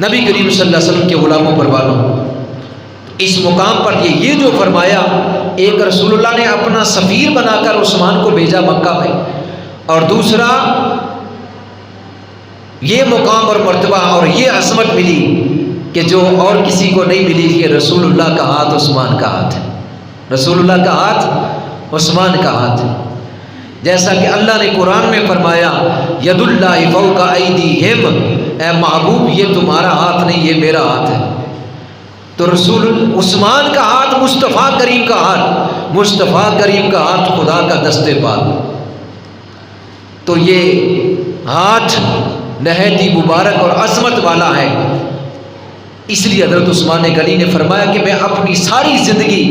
نبی کریم صلی اللہ علیہ وسلم کے غلاموں پر والوں، اس مقام پر یہ جو فرمایا، ایک رسول اللہ نے اپنا سفیر بنا کر عثمان کو بھیجا مکہ میں، اور دوسرا یہ مقام اور مرتبہ اور یہ عظمت ملی کہ جو اور کسی کو نہیں ملی، کہ رسول اللہ کا ہاتھ عثمان کا ہاتھ ہے، رسول اللہ کا ہاتھ عثمان کا ہاتھ ہے۔ جیسا کہ اللہ نے قرآن میں فرمایا ید اللہ فوق ایدیہم، اے محبوب یہ تمہارا ہاتھ نہیں، یہ میرا ہاتھ ہے۔ تو رسول عثمان کا ہاتھ مصطفیٰ کریم کا ہاتھ، مصطفیٰ کریم کا ہاتھ خدا کا دست پاک، تو یہ ہاتھ نہایت ہی مبارک اور عظمت والا ہے۔ اس لیے حضرت عثمان غنی نے فرمایا کہ میں اپنی ساری زندگی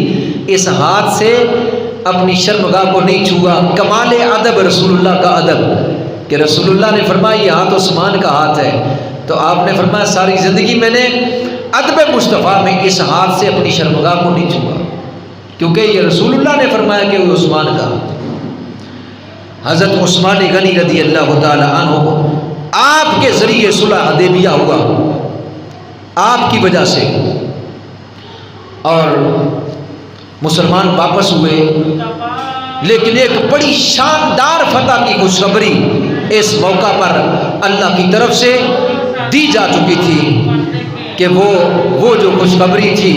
اس ہاتھ سے اپنی شرمگاہ کو نہیں چھوا۔ کمال ادب رسول اللہ کا ادب، کہ رسول اللہ نے فرمایا یہ ہاتھ عثمان کا ہاتھ ہے، تو آپ نے فرمایا ساری زندگی میں نے ادب مصطفیٰ میں اس ہاتھ سے اپنی شرمگاہ کو نہیں چھوا، کیونکہ یہ رسول اللہ نے فرمایا کہ وہ عثمان کا ہاتھ۔ حضرت عثمان غنی رضی اللہ تعالی عنہ، آپ کے ذریعے صلح حدیبیہ ہوا، آپ کی وجہ سے، اور مسلمان واپس ہوئے، لیکن ایک بڑی شاندار فتح کی خوشخبری اس موقع پر اللہ کی طرف سے دی جا چکی تھی، کہ وہ جو خوشخبری تھی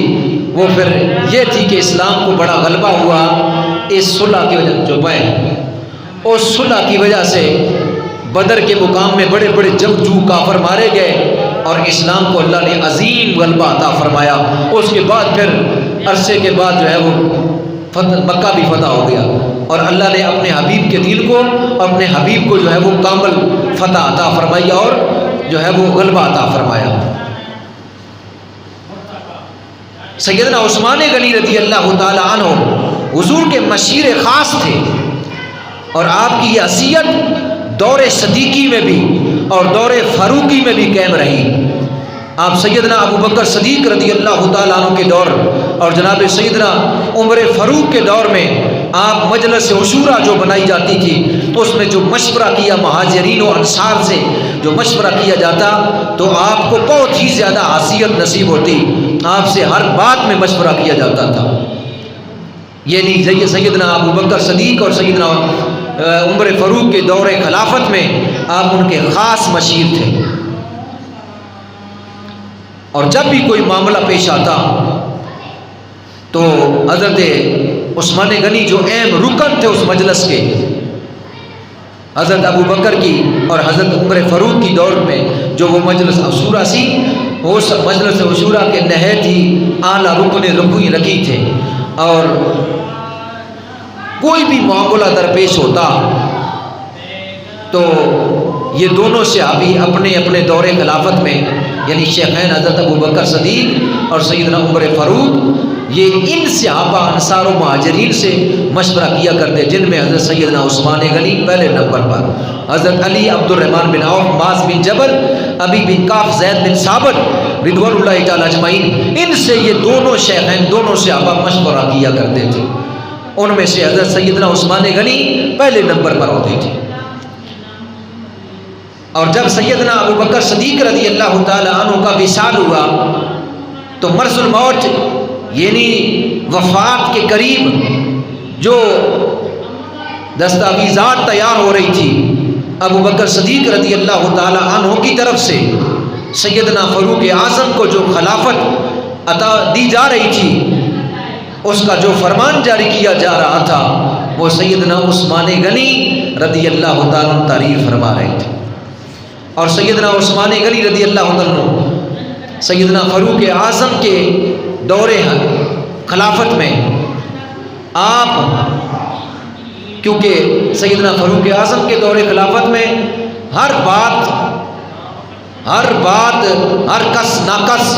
وہ پھر یہ تھی کہ اسلام کو بڑا غلبہ ہوا اس صلح کی وجہ، جو اس صلح کی وجہ سے بدر کے مقام میں بڑے بڑے جنگجو کافر مارے گئے، اور اسلام کو اللہ نے عظیم غلبہ عطا فرمایا۔ اس کے بعد پھر عرصے کے بعد جو ہے وہ مکہ بھی فتح ہو گیا، اور اللہ نے اپنے حبیب کے دین کو، اپنے حبیب کو جو ہے وہ کامل فتح عطا فرمائی اور جو ہے وہ غلبہ عطا فرمایا۔ سیدنا عثمان غنی رضی اللہ تعالی عنہ حضور کے مشیر خاص تھے، اور آپ کی یہ حیثیت دور صدیقی میں بھی اور دور فاروقی میں بھی قائم رہی۔ آپ سیدنا ابو بکر صدیق رضی اللہ تعالیٰ عنہ کے دور اور جناب سیدنا عمر فاروق کے دور میں آپ مجلس عشورہ جو بنائی جاتی تھی، تو اس میں جو مشورہ کیا مہاجرین و انصار سے جو مشورہ کیا جاتا، تو آپ کو بہت ہی زیادہ حیثیت نصیب ہوتی، آپ سے ہر بات میں مشورہ کیا جاتا تھا۔ یہ نہیں سیدنا ابو بکر صدیق اور سیدنا عمر فاروق کے دور خلافت میں آپ ان کے خاص مشیر تھے، اور جب بھی کوئی معاملہ پیش آتا تو حضرت عثمان غنی جو اہم رکن تھے اس مجلس کے، حضرت ابو بکر کی اور حضرت عمر فاروق کی دور میں جو وہ مجلس عشورہ سی، اس مجلس عشورہ کے نہایت ہی اعلیٰ رکن رکھی تھے، اور کوئی بھی معاملہ درپیش ہوتا تو یہ دونوں صحابی اپنے اپنے دور خلافت میں، یعنی شیخین حضرت ابو بکر صدیق اور سیدنا عمر فاروق، یہ ان صحابہ انصار و مہاجرین سے مشورہ کیا کرتے، جن میں حضرت سیدنا عثمان غنی پہلے نمبر پر، حضرت علی، عبد الرحمن بن عوف، معاذ بن جبل، ابی بن کعب، زید بن ثابت رضوان اللہ تعالی اجمعین، ان سے یہ دونوں شیخین، دونوں صحابہ مشورہ کیا کرتے تھے۔ ان میں سے حضرت سیدنا عثمان غنی پہلے نمبر پر ہوتے تھے، اور جب سیدنا ابو بکر صدیق رضی اللہ تعالی عنہ کا وصال ہوا تو مرض الموت یعنی وفات کے قریب جو دستاویزات تیار ہو رہی تھی، ابو بکر صدیق رضی اللہ تعالی عنہ کی طرف سے سیدنا فاروق اعظم کو جو خلافت عطا دی جا رہی تھی، اس کا جو فرمان جاری کیا جا رہا تھا، وہ سیدنا عثمان غنی رضی اللہ تعالیٰ عنہ تعریف فرما رہے تھے، اور سیدنا عثمان غنی رضی اللہ تعالیٰ عنہ سیدنا فاروق اعظم کے دور خلافت میں آپ، کیونکہ سیدنا فاروق اعظم کے دور خلافت میں ہر بات ہر کس ناکس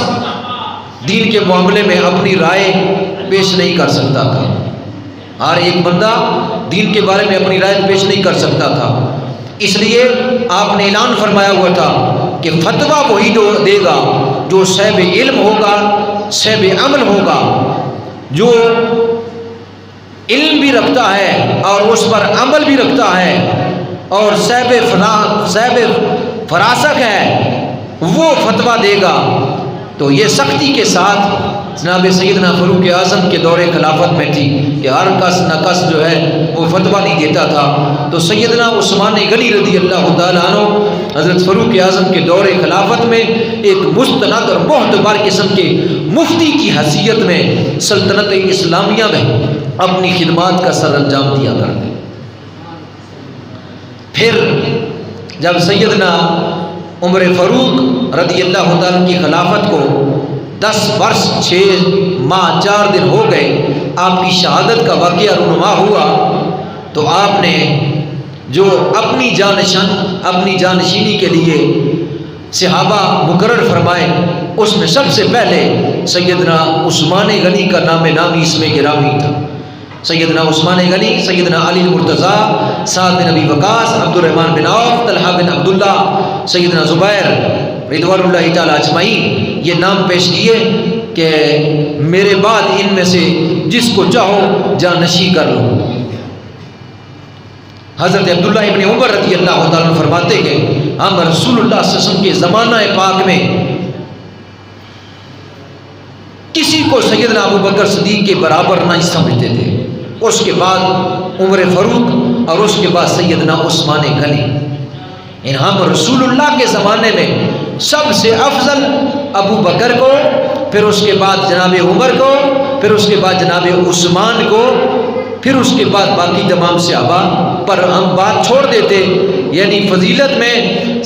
دین کے معاملے میں اپنی رائے پیش نہیں کر سکتا تھا، ہر ایک بندہ دین کے بارے میں اپنی رائے پیش نہیں کر سکتا تھا۔ اس لیے آپ نے اعلان فرمایا ہوا تھا کہ فتویٰ وہی دے گا جو صاحب علم ہوگا، صاحب عمل ہوگا، جو علم بھی رکھتا ہے اور اس پر عمل بھی رکھتا ہے، اور صاحب فراست ہے، وہ فتویٰ دے گا تو یہ سختی کے ساتھ جناب سیدنا فاروق اعظم کے دور خلافت میں تھی کہ ہر کس نہ کس جو ہے وہ فتویٰ نہیں دیتا تھا، تو سیدنا عثمان غنی رضی اللہ تعالیٰ عنہ حضرت فاروق اعظم کے دور خلافت میں ایک مستند اور معتبر قسم کے مفتی کی حیثیت میں سلطنت اسلامیہ میں اپنی خدمات کا سر انجام دیا کرتے۔ پھر جب سیدنا عمر فاروق رضی اللہ تعالیٰ کی خلافت کو 10 برس 6 ماہ 4 دن ہو گئے، آپ کی شہادت کا واقعہ رونما ہوا، تو آپ نے جو اپنی جانشینی کے لیے صحابہ مقرر فرمائے، اس میں سب سے پہلے سیدنا عثمان غنی کا نامی اس میں گرامی تھا۔ سیدنا عثمان غنی، سیدنا علی مرتضیٰ، سعد بن ابی وقاص، عبد الرحمن بن عوف، طلحہ بن عبداللہ، سیدنا زبیر رضوان اللہ تعالیٰ اجمعین، یہ نام پیش کیے کہ میرے بعد ان میں سے جس کو چاہو جانشی کر لو۔ حضرت عبداللہ ابن عمر رضی اللہ تعالیٰ عنہ فرماتے کہ ہم رسول اللہ صلی اللہ علیہ وسلم کے زمانہ پاک میں کسی کو سیدنا ابو بکر صدیق کے برابر نہ سمجھتے تھے، اس کے بعد عمر فاروق اور اس کے بعد سیدنا عثمان غنی۔ ہم رسول اللہ کے زمانے میں سب سے افضل ابو بکر کو، پھر اس کے بعد جناب عمر کو، پھر اس کے بعد جناب عثمان کو، پھر اس کے بعد باقی تمام صحابہ پر ہم بات چھوڑ دیتے، یعنی فضیلت میں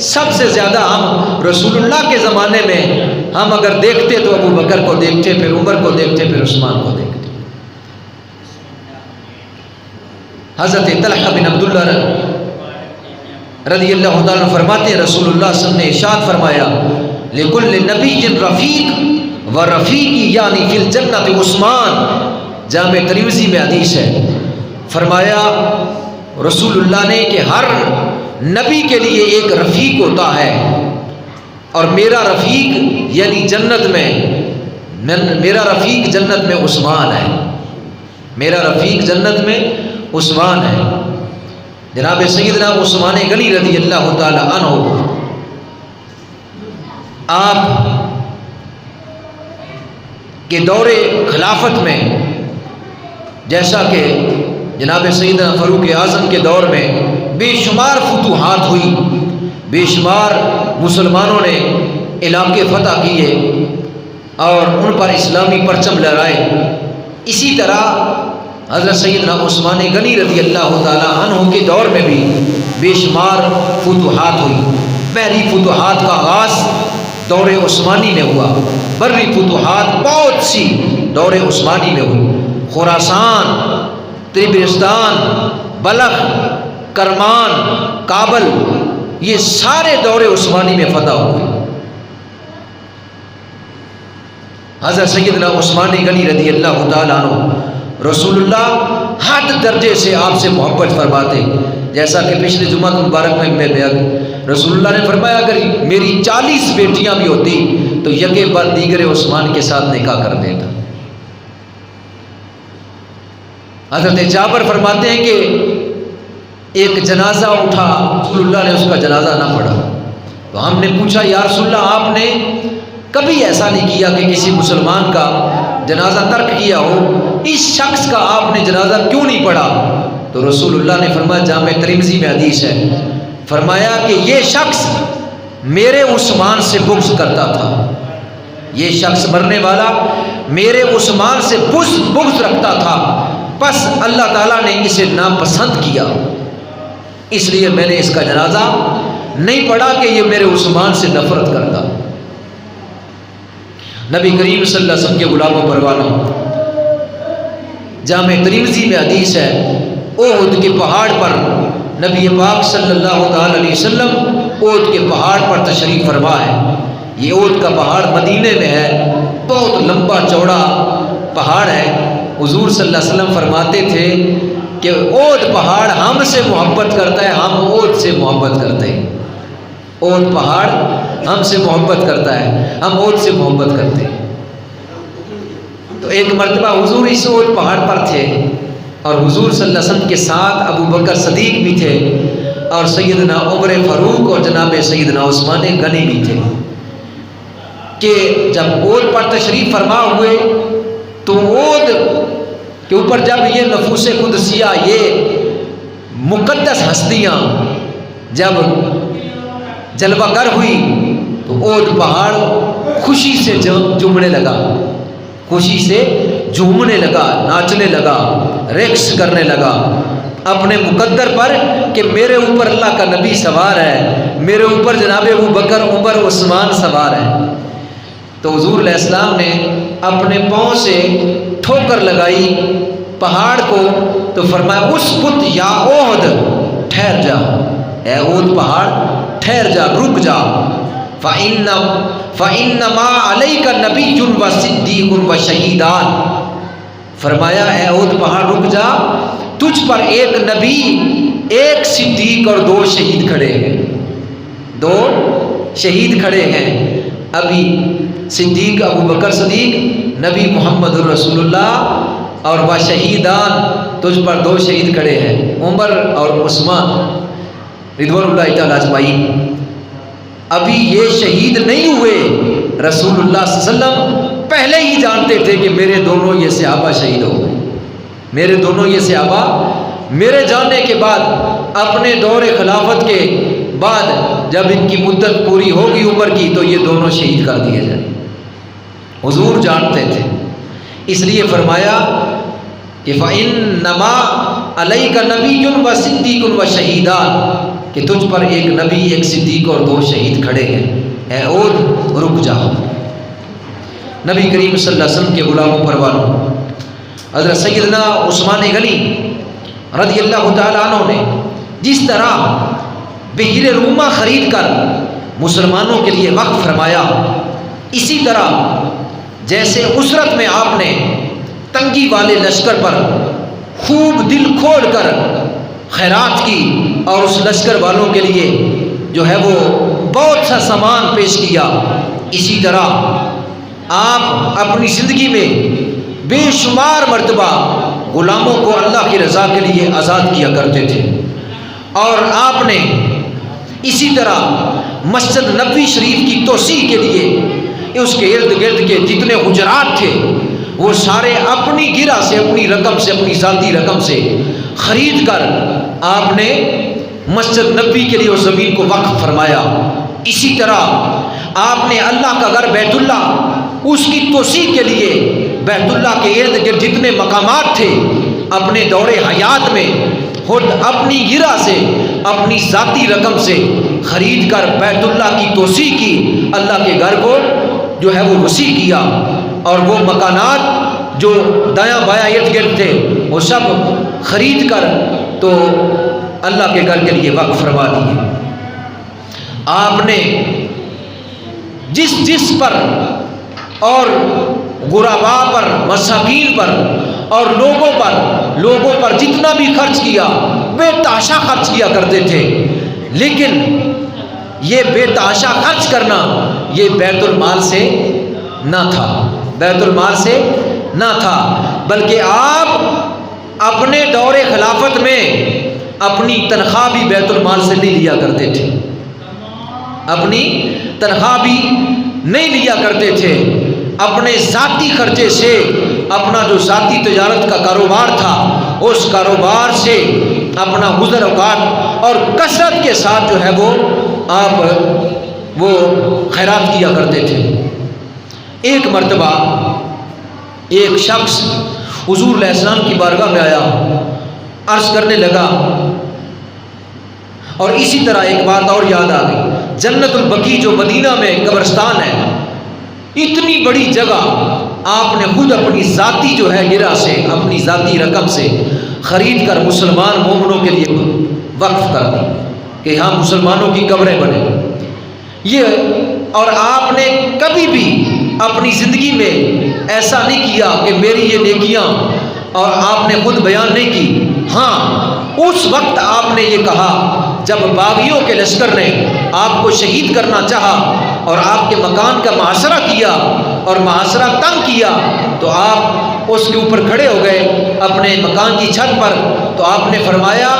سب سے زیادہ ہم رسول اللہ کے زمانے میں ہم اگر دیکھتے تو ابو بکر کو دیکھتے، پھر عمر کو دیکھتے، پھر عثمان کو دیکھتے۔ حضرت طلحہ بن عبداللہ رضی اللہ تعالیٰ عنہ فرماتے ہیں رسول اللہ صلی اللہ علیہ وسلم نے ارشاد فرمایا لِكُلِّ نَبِيٍّ رَفِيقٍ وَرَفِيقِي یعنی فِي الْجَنَّةِ عثمان، جامع ترمذی میں حدیث ہے۔ فرمایا رسول اللہ نے کہ ہر نبی کے لیے ایک رفیق ہوتا ہے، اور میرا رفیق یعنی جنت میں، میرا رفیق جنت میں عثمان ہے، میرا رفیق جنت میں عثمان ہے۔ جناب سیدنا عثمان غنی رضی اللہ تعالی عنہ، آپ کے دور خلافت میں جیسا کہ جناب سیدنا فاروق اعظم کے دور میں بے شمار فتوحات ہوئی، بے شمار مسلمانوں نے علاقے فتح کیے اور ان پر اسلامی پرچم لہرائے، اسی طرح حضرت سیدنا عثمان غنی رضی اللہ تعالیٰ عنہ کے دور میں بھی بے شمار فتوحات ہوئی۔ پہلی فتوحات کا آغاز دور عثمانی میں ہوا، بری فتوحات بہت سی دور عثمانی میں ہوئی، خراسان، طبرستان، بلخ، کرمان، کابل، یہ سارے دور عثمانی میں فتح ہوئے۔ حضرت سیدنا عثمان غنی رضی اللہ تعالیٰ عنہ رسول اللہ حد درجے سے آپ سے محبت فرماتے، جیسا کہ پچھلے جمعہ مبارک میں بیان رسول اللہ نے فرمایا اگر میری 40 بیٹیاں بھی ہوتی تو یکے بعد دیگر عثمان کے ساتھ نکاح کر دیتا۔ حضرت جابر فرماتے ہیں کہ ایک جنازہ اٹھا، رسول اللہ نے اس کا جنازہ نہ پڑھا، تو ہم نے پوچھا یا رسول اللہ آپ نے کبھی ایسا نہیں کیا کہ کسی مسلمان کا جنازہ ترک کیا ہو، اس شخص کا آپ نے جنازہ کیوں نہیں پڑھا؟ تو رسول اللہ نے فرمایا، جامع ترمذی میں حدیث ہے، فرمایا کہ یہ شخص میرے عثمان سے بغض کرتا تھا، یہ شخص مرنے والا میرے عثمان سے بغض رکھتا تھا، بس اللہ تعالیٰ نے اسے ناپسند کیا، اس لیے میں نے اس کا جنازہ نہیں پڑھا کہ یہ میرے عثمان سے نفرت کرتا۔ نبی کریم صلی اللہ علیہ وسلم کے غلاموں پروانوں، جامع ترمذی میں حدیث ہے، احد کے پہاڑ پر نبی پاک صلی اللہ تعالی علیہ وسلم احد کے پہاڑ پر تشریف فرما ہے۔ یہ احد کا پہاڑ مدینے میں ہے، بہت لمبا چوڑا پہاڑ ہے۔ حضور صلی اللہ علیہ وسلم فرماتے تھے کہ احد پہاڑ ہم سے محبت کرتا ہے، ہم احد سے محبت کرتے ہیں، احد پہاڑ ہم سے محبت کرتا ہے، ہم احد سے محبت کرتے ہیں۔ تو ایک مرتبہ حضور اس احد پہاڑ پر تھے اور حضور صلی اللہ علیہ وسلم کے ساتھ ابو بکر صدیق بھی تھے اور سیدنا عمر فاروق اور جناب سیدنا عثمان غنی بھی تھے۔ کہ جب اود پر تشریف فرما ہوئے تو اود کے اوپر جب یہ نفوس قدسیہ، یہ مقدس ہستیاں جب جلوہ گر ہوئی تو اود پہاڑ خوشی سے جھومنے لگا، خوشی سے جھومنے لگا، ناچنے لگا، ریکس کرنے لگا اپنے مقدر پر کہ میرے اوپر اللہ کا نبی سوار ہے، میرے اوپر جناب ابوبکر، عمر، عثمان سوار ہے۔ تو حضور علیہ السلام نے اپنے پاؤں سے ٹھوکر لگائی پہاڑ کو، تو فرمایا اسکت یا احد، ٹھہر جا اے احد پہاڑ، ٹھہر جا، رک جا، فَإِنَّمَا عَلَيْكَ نَبِيٌّ وَصِدِّيقٌ وَشَهِيدَانِ، فرمایا اے احد پہاڑ رک جا، تجھ پر ایک نبی، ایک صدیق اور 2 شہید کھڑے ہیں، 2 شہید کھڑے ہیں۔ ابھی صدیق ابوبکر صدیق، نبی محمد الرسول اللہ، اور وہ شہیدان، تجھ پر 2 شہید کھڑے ہیں، عمر اور عثمان رضوان اللہ تعالیٰ اجمعین۔ ابھی یہ شہید نہیں ہوئے، رسول اللہ صلی اللہ علیہ وسلم پہلے ہی جانتے تھے کہ میرے دونوں یہ صحابہ شہید ہو گئے، میرے دونوں یہ صحابہ میرے جانے کے بعد، اپنے دور خلافت کے بعد جب ان کی مدت پوری ہوگی عمر کی تو یہ دونوں شہید کر دیے جائیں۔ حضور جانتے تھے، اس لیے فرمایا کہ فَإِنَّمَا عَلَيْكَ نَبِيٌّ وَصِدِّيقٌ وَشَهِيدَانِ، کہ تجھ پر ایک نبی، ایک صدیق اور 2 شہید کھڑے ہیں، اے احد رک جا۔ نبی کریم صلی اللہ علیہ وسلم کے غلاموں پروانوں حضرت سیدنا عثمان غنی رضی اللہ تعالیٰ عنہ نے جس طرح بحیر رومہ خرید کر مسلمانوں کے لیے وقف فرمایا، اسی طرح جیسے اسرت میں آپ نے تنگی والے لشکر پر خوب دل کھول کر خیرات کی اور اس لشکر والوں کے لیے جو ہے وہ بہت سا سامان پیش کیا، اسی طرح آپ اپنی زندگی میں بے شمار مرتبہ غلاموں کو اللہ کی رضا کے لیے آزاد کیا کرتے تھے، اور آپ نے اسی طرح مسجد نبوی شریف کی توسیع کے لیے اس کے ارد گرد کے جتنے حجرات تھے وہ سارے اپنی گرہ سے، اپنی رقم سے، اپنی ذاتی رقم سے خرید کر آپ نے مسجد نبوی کے لیے اس زمین کو وقف فرمایا۔ اسی طرح آپ نے اللہ کا گھر بیت اللہ، اس کی توسیع کے لیے بیت اللہ کے ارد گرد جتنے مقامات تھے اپنے دور حیات میں خود اپنی گرہ سے، اپنی ذاتی رقم سے خرید کر بیت اللہ کی توسیع کی، اللہ کے گھر کو جو ہے وہ وسیع کیا، اور وہ مکانات جو دایاں بایاں ارد گرد تھے وہ سب خرید کر تو اللہ کے گھر کے لیے وقف فرما دیے۔ آپ نے جس پر اور غربا پر، مساکین پر اور لوگوں پر جتنا بھی خرچ کیا بے تحاشا خرچ کیا کرتے تھے، لیکن یہ بے تحاشا خرچ کرنا یہ بیت المال سے نہ تھا، بیت المال سے نہ تھا، بلکہ آپ اپنے دور خلافت میں اپنی تنخواہ بھی بیت المال سے نہیں لیا کرتے تھے، اپنی تنخواہ بھی نہیں لیا کرتے تھے، اپنے ذاتی خرچے سے، اپنا جو ذاتی تجارت کا کاروبار تھا اس کاروبار سے اپنا گزر اوقات اور کثرت کے ساتھ جو ہے وہ آپ وہ خیرات کیا کرتے تھے۔ ایک مرتبہ ایک شخص حضور علیہ السلام کی بارگاہ میں آیا، عرض کرنے لگا، اور اسی طرح ایک بات اور یاد آ گئی، جنت البقیع جو مدینہ میں قبرستان ہے، اتنی بڑی جگہ آپ نے خود اپنی ذاتی جو ہے گرہ سے، اپنی ذاتی رقم سے خرید کر مسلمان مومنوں کے لیے وقف کر دی کہ ہاں مسلمانوں کی قبریں بنے یہ۔ اور آپ نے کبھی بھی اپنی زندگی میں ایسا نہیں کیا کہ میری یہ نیکیاں، اور آپ نے خود بیان نہیں کی، ہاں اس وقت آپ نے یہ کہا جب باغیوں کے لشکر نے آپ کو شہید کرنا چاہا اور آپ کے مکان کا محاصرہ کیا اور محاصرہ تنگ کیا تو آپ اس کے اوپر کھڑے ہو گئے اپنے مکان کی چھت پر، تو آپ نے فرمایا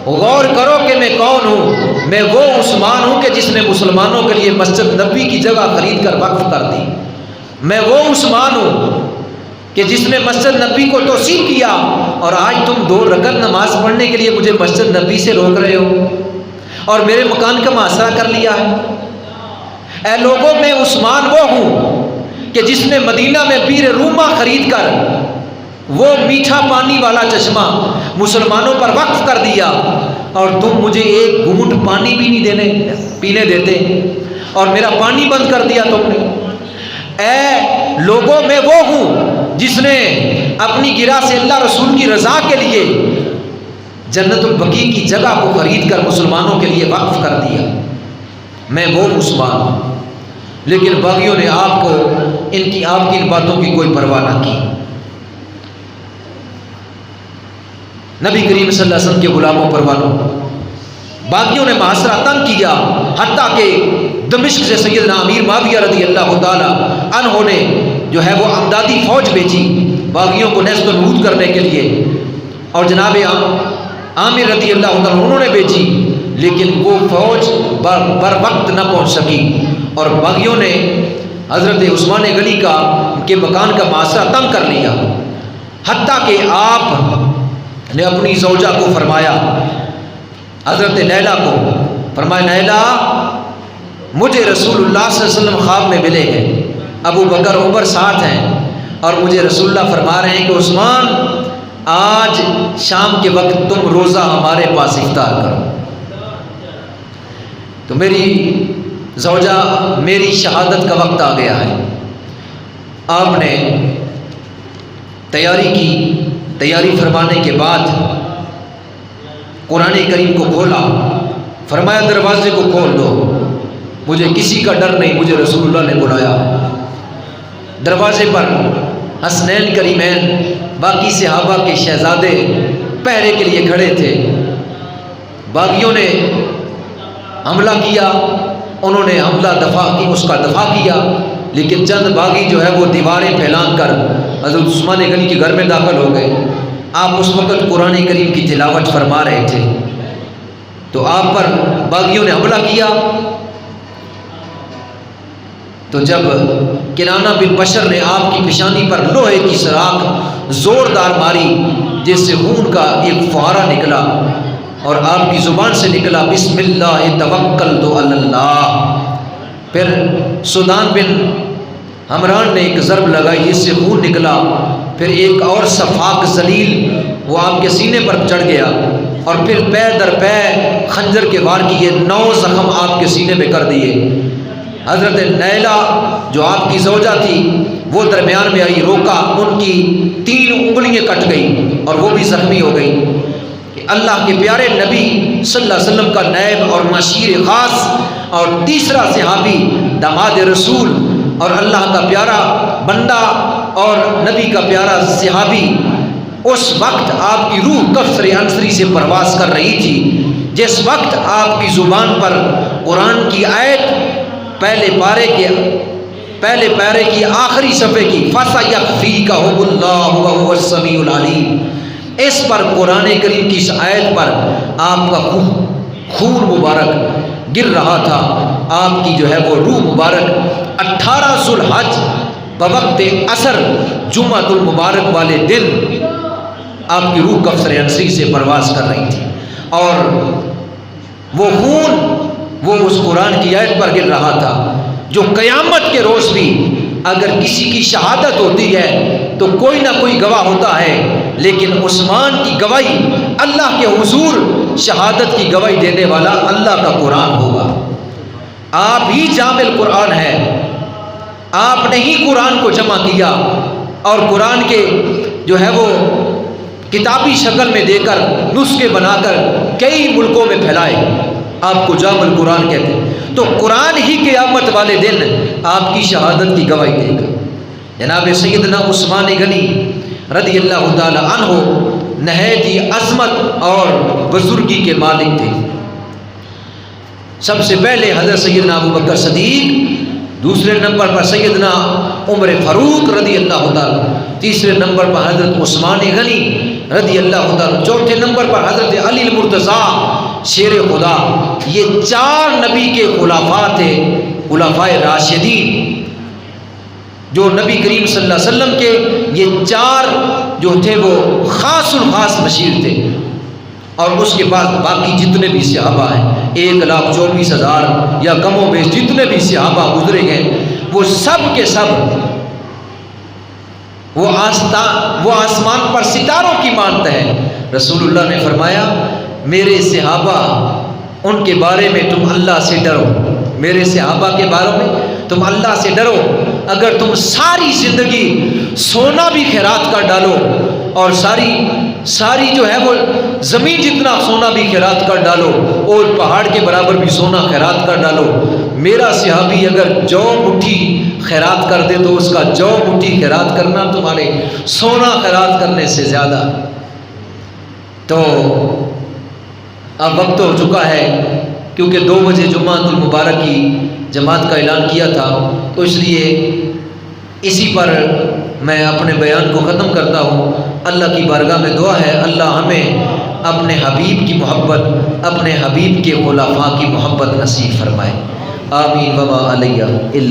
غور کرو کہ میں کون ہوں، میں وہ عثمان ہوں کہ جس نے مسلمانوں کے لیے مسجد نبوی کی جگہ خرید کر وقف کر دی، میں وہ عثمان ہوں کہ جس نے مسجد نبوی کو توسیع کیا، اور آج تم 2 رکعت نماز پڑھنے کے لیے مجھے مسجد نبوی سے روک رہے ہو اور میرے مکان کا محاصرہ کر لیا ہے۔ اے لوگوں، میں عثمان وہ ہوں کہ جس نے مدینہ میں بیر روما خرید کر وہ میٹھا پانی والا چشمہ مسلمانوں پر وقف کر دیا، اور تم مجھے ایک گھونٹ پانی بھی نہیں پینے دیتے اور میرا پانی بند کر دیا تم نے۔ اے لوگوں، میں وہ ہوں جس نے اپنی گرہ سے اللہ رسول کی رضا کے لیے جنت البقیع کی جگہ کو خرید کر مسلمانوں کے لیے وقف کر دیا، میں وہ عثمان ہوں۔ لیکن باغیوں نے آپ کی ان باتوں کی کوئی پرواہ نہ کی۔ نبی کریم صلی اللہ علیہ وسلم کے غلاموں پروانوں باغیوں نے محاصرہ تنگ کیا، حتیٰ کہ دمشق سے سیدنا امیر معاویہ رضی اللہ تعالی عنہ نے جو ہے وہ امدادی فوج بھیجی باغیوں کو نیست و نابود کرنے کے لیے، اور جناب عامر رضی اللہ تعالیٰ انہوں نے بھیجی، لیکن وہ فوج بر وقت نہ پہنچ سکی، اور باغیوں نے حضرت عثمان غنی کے مکان کا محاصرہ تنگ کر لیا، حتیٰ کہ آپ نے اپنی زوجہ کو فرمایا، حضرت لیلہ کو فرمایا، لیلہ مجھے رسول اللہ صلی اللہ علیہ وسلم خواب میں ملے ہیں، ابو بکر عمر ساتھ ہیں، اور مجھے رسول اللہ فرما رہے ہیں کہ عثمان آج شام کے وقت تم روزہ ہمارے پاس افطار کرو۔ تو میری زوجہ، میری شہادت کا وقت آ گیا ہے۔ آپ نے تیاری کی، تیاری فرمانے کے بعد قرآن کریم کو کھولا، فرمایا دروازے کو کھول دو، مجھے کسی کا ڈر نہیں، مجھے رسول اللہ نے بلایا۔ دروازے پر حسنین کریمین باقی صحابہ کے شہزادے پہرے کے لیے کھڑے تھے۔ باغیوں نے حملہ کیا، انہوں نے حملہ اس کا دفاع کیا، لیکن چند باغی جو ہے وہ دیواریں پھیلان کر حضرت عثمان غنی کے گھر میں داخل ہو گئے۔ آپ اس وقت قرآن کریم کی تلاوت فرما رہے تھے، تو آپ پر باغیوں نے حملہ کیا۔ تو جب کنانہ بن بشر نے آپ کی پیشانی پر لوہے کی سراخ زوردار ماری، جس سے خون کا ایک فوارہ نکلا، اور آپ کی زبان سے نکلا بسم اللہ توکلت علی اللہ۔ پھر سودان بن حمران نے ایک ضرب لگائی جس سے خون نکلا، پھر ایک اور صفاق ذلیل وہ آپ کے سینے پر چڑھ گیا، اور پھر پے در پے خنجر کے وار کیے، 9 زخم آپ کے سینے میں کر دیے۔ حضرت نیلہ جو آپ کی زوجہ تھی وہ درمیان میں آئی، روکا، ان کی 3 انگلیاں کٹ گئی اور وہ بھی زخمی ہو گئی۔ کہ اللہ کے پیارے نبی صلی اللہ علیہ وسلم کا نائب اور مشیر خاص اور تیسرا صحابی، داماد رسول اور اللہ کا پیارا بندہ اور نبی کا پیارا صحابی، اس وقت آپ کی روح کفر انصری سے پرواز کر رہی تھی، جس وقت آپ کی زبان پر قرآن کی آیت پہلے پارے کی آخری صفحے کی فَسَيَكْفِيكَهُمُ اللَّهُ وَهُوَ السَّمِيعُ الْعَلِيمُ، اس پر قرآن کریم کی اس آیت پر آپ کا خون مبارک گر رہا تھا۔ آپ کی جو ہے وہ روح مبارک 18 ذو الحج بوقت عصر جمعۃ المبارک والے دن آپ کی روح کفر انصری سے پرواز کر رہی تھی، اور وہ خون وہ اس قرآن کی آیت پر گر رہا تھا، جو قیامت کے روز بھی اگر کسی کی شہادت ہوتی ہے تو کوئی نہ کوئی گواہ ہوتا ہے، لیکن عثمان کی گواہی اللہ کے حضور شہادت کی گواہی دینے والا اللہ کا قرآن ہوگا۔ آپ ہی جامع القرآن ہے، آپ نے ہی قرآن کو جمع کیا اور قرآن کے جو ہے وہ کتابی شکل میں دے کر نسخے بنا کر کئی ملکوں میں پھیلائے، آپ کو جامع القرآن کہتے ہیں۔ تو قرآن ہی قیامت والے دن آپ کی شہادت کی گواہی دے گا۔ جناب سیدنا عثمان غنی رضی اللہ تعالی عنہ نہایت ہی عظمت اور بزرگی کے مالک تھے۔ سب سے پہلے حضرت سیدنا ابو بکر صدیق، دوسرے نمبر پر سیدنا عمر فاروق رضی اللہ تعالی، تیسرے نمبر پر حضرت عثمان غنی، رضی اللہ تعالیٰ، چوتھے نمبر پر حضرت علی المرتضیٰ شیر خدا۔ یہ 4 نبی کے خلفاء تھے، خلفائے راشدین، جو نبی کریم صلی اللہ علیہ وسلم کے یہ 4 جو تھے وہ خاص الخاص بشیر تھے۔ اور اس کے بعد باقی جتنے بھی صحابہ ہیں 1,24,000 یا کم و بیش جتنے بھی صحابہ گزرے گئے، وہ سب کے سب وہ آسمان پر ستاروں کی مانند ہے۔ رسول اللہ نے فرمایا میرے صحابہ ان کے بارے میں تم اللہ سے ڈرو، میرے صحابہ کے بارے میں تم اللہ سے ڈرو۔ اگر تم ساری زندگی سونا بھی خیرات کر ڈالو اور ساری جو ہے وہ زمین جتنا سونا بھی خیرات کر ڈالو اور پہاڑ کے برابر بھی سونا خیرات کر ڈالو، میرا صحابی اگر جو مٹھی خیرات کر دے تو اس کا جو مٹھی خیرات کرنا تمہارے سونا خیرات کرنے سے زیادہ۔ تو اب وقت ہو چکا ہے، کیونکہ 2 بجے جمعۃ المبارک کی جماعت کا اعلان کیا تھا، تو اس لیے اسی پر میں اپنے بیان کو ختم کرتا ہوں۔ اللہ کی بارگاہ میں دعا ہے اللہ ہمیں اپنے حبیب کی محبت، اپنے حبیب کے خلفاء کی محبت نصیب فرمائے، آمین وما علیہ الا